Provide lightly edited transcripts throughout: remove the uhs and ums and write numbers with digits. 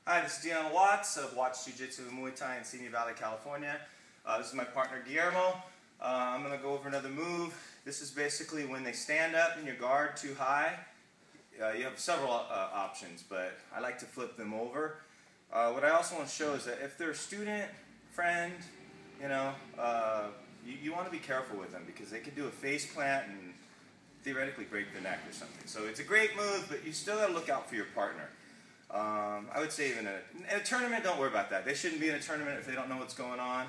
Hi, this is Dion Watts of Watts Jiu-Jitsu and Muay Thai in Simi Valley, California. This is my partner Guillermo. I'm going to go over another move. This is basically when they stand up in your guard too high. You have several options, but I like to flip them over. What I also want to show is that if they're a student, friend, you want to be careful with them because they could do a face plant and theoretically break the neck or something. So it's a great move, but you still got to look out for your partner. I would say even in a tournament, don't worry about that. They shouldn't be in a tournament if they don't know what's going on.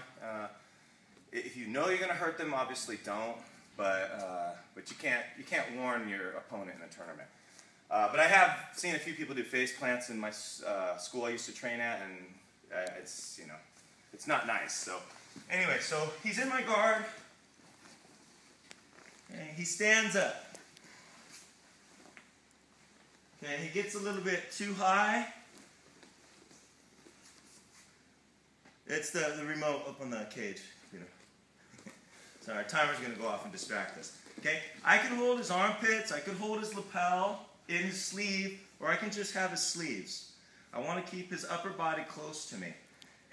If you know you're going to hurt them, obviously don't. But you can't warn your opponent in a tournament. But I have seen a few people do face plants in my school I used to train at, and it's not nice. So anyway, so he's in my guard. Okay, he stands up. Okay, he gets a little bit too high. It's the remote up on the cage. Sorry, our timer's going to go off and distract us. Okay, I can hold his armpits, I can hold his lapel in his sleeve, or I can just have his sleeves. I want to keep his upper body close to me.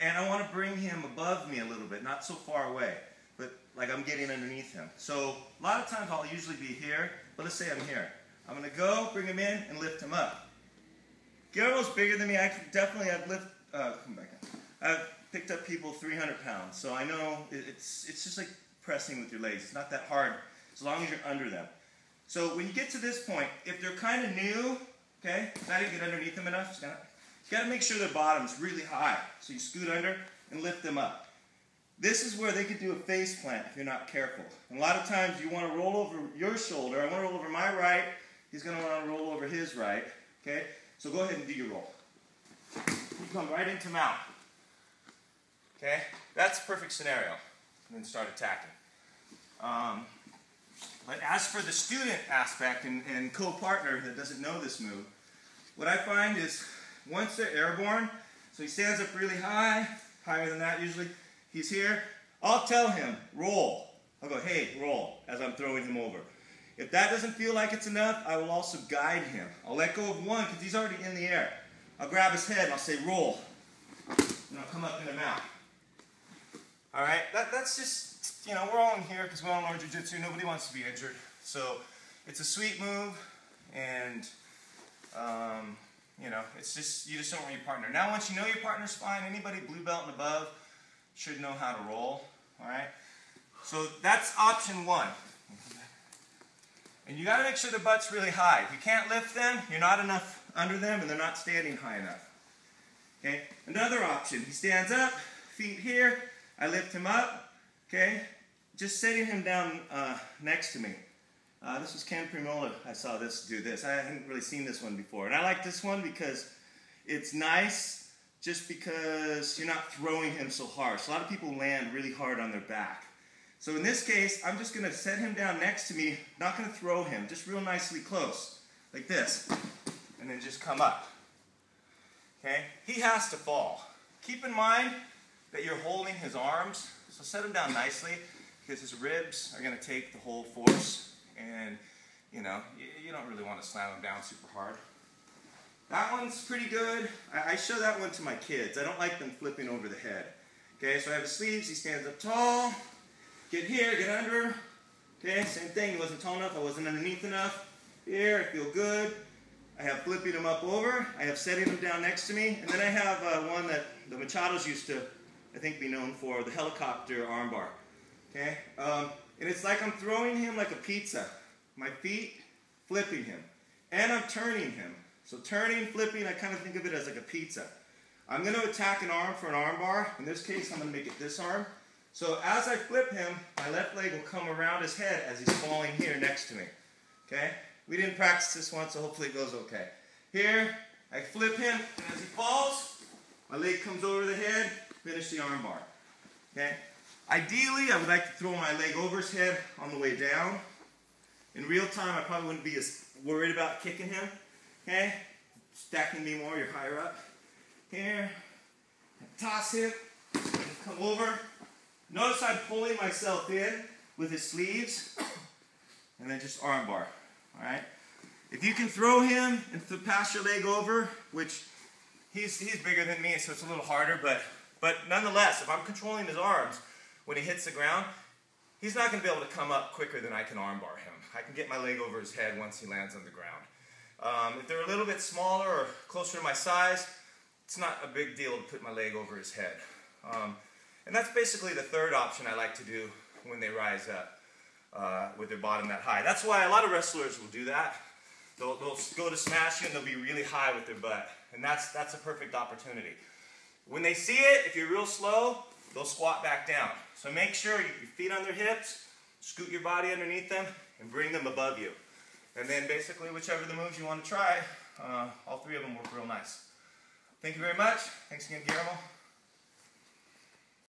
And I want to bring him above me a little bit, not so far away, but like I'm getting underneath him. So a lot of times I'll usually be here, but let's say I'm here. I'm going to go, bring him in, and lift him up. Guillermo's bigger than me. I've picked up people 300 pounds, so I know it's just like pressing with your legs. It's not that hard as long as you're under them. So when you get to this point, if they're kind of new, okay, if I didn't get underneath them enough, you got to make sure their bottom's really high. So you scoot under and lift them up. This is where they could do a face plant if you're not careful. And a lot of times you want to roll over your shoulder. I want to roll over my right. He's going to want to roll over his right. Okay? So go ahead and do your roll. You come right into mount. Okay? That's a perfect scenario. And then start attacking. But as for the student aspect and co-partner that doesn't know this move, what I find is once they're airborne, so he stands up really high, higher than that usually, he's here, I'll tell him, roll. I'll go, hey, roll, as I'm throwing him over. If that doesn't feel like it's enough, I will also guide him. I'll let go of one because he's already in the air. I'll grab his head and I'll say, roll. And I'll come up in the mount. All right, that's just, we're all in here because we all learn jiu-jitsu. Nobody wants to be injured. So it's a sweet move, and, it's just, you just don't want your partner. Now, once you know your partner's fine, anybody blue belt and above should know how to roll, all right? So that's option one. And you got to make sure the butt's really high. If you can't lift them, you're not enough under them, and they're not standing high enough. Okay? Another option, he stands up, feet here, I lift him up, okay? Just setting him down next to me. This was Ken Primola. I saw this do this. I hadn't really seen this one before. And I like this one because it's nice just because you're not throwing him so hard. So a lot of people land really hard on their back. So in this case, I'm just going to set him down next to me, not going to throw him, just real nicely close, like this, and then just come up. Okay? He has to fall. Keep in mind that you're holding his arms, so set him down nicely because his ribs are going to take the whole force, and you don't really want to slam him down super hard. That one's pretty good. I show that one to my kids. I don't like them flipping over the head. Okay, so I have his sleeves, he stands up tall. Get here, get under. Okay, same thing. He wasn't tall enough. I wasn't underneath enough. Here, I feel good. I have flipping him up over. I have setting him down next to me. And then I have one that the Machados used to, I think, be known for, the helicopter armbar. Okay? And it's like I'm throwing him like a pizza. My feet, flipping him. And I'm turning him. So turning, flipping, I kind of think of it as like a pizza. I'm going to attack an arm for an armbar. In this case, I'm going to make it this arm. So as I flip him, my left leg will come around his head as he's falling here next to me. Okay? We didn't practice this one, so hopefully it goes okay. Here, I flip him, and as he falls, my leg comes over the head, finish the arm bar. Okay? Ideally, I would like to throw my leg over his head on the way down. In real time, I probably wouldn't be as worried about kicking him. Okay? Stacking me more, you're higher up. Here, toss him, come over. Notice I'm pulling myself in with his sleeves, and then just arm bar, all right? If you can throw him and pass your leg over, which he's bigger than me, so it's a little harder, but nonetheless, if I'm controlling his arms when he hits the ground, he's not going to be able to come up quicker than I can armbar him. I can get my leg over his head once he lands on the ground. If they're a little bit smaller or closer to my size, it's not a big deal to put my leg over his head. And that's basically the third option I like to do when they rise up with their bottom that high. That's why a lot of wrestlers will do that. They'll go to smash you and they'll be really high with their butt. And that's a perfect opportunity. When they see it, if you're real slow, they'll squat back down. So make sure your feet on their hips, scoot your body underneath them, and bring them above you. And then basically whichever the moves you want to try, all three of them work real nice. Thank you very much. Thanks again, Guillermo.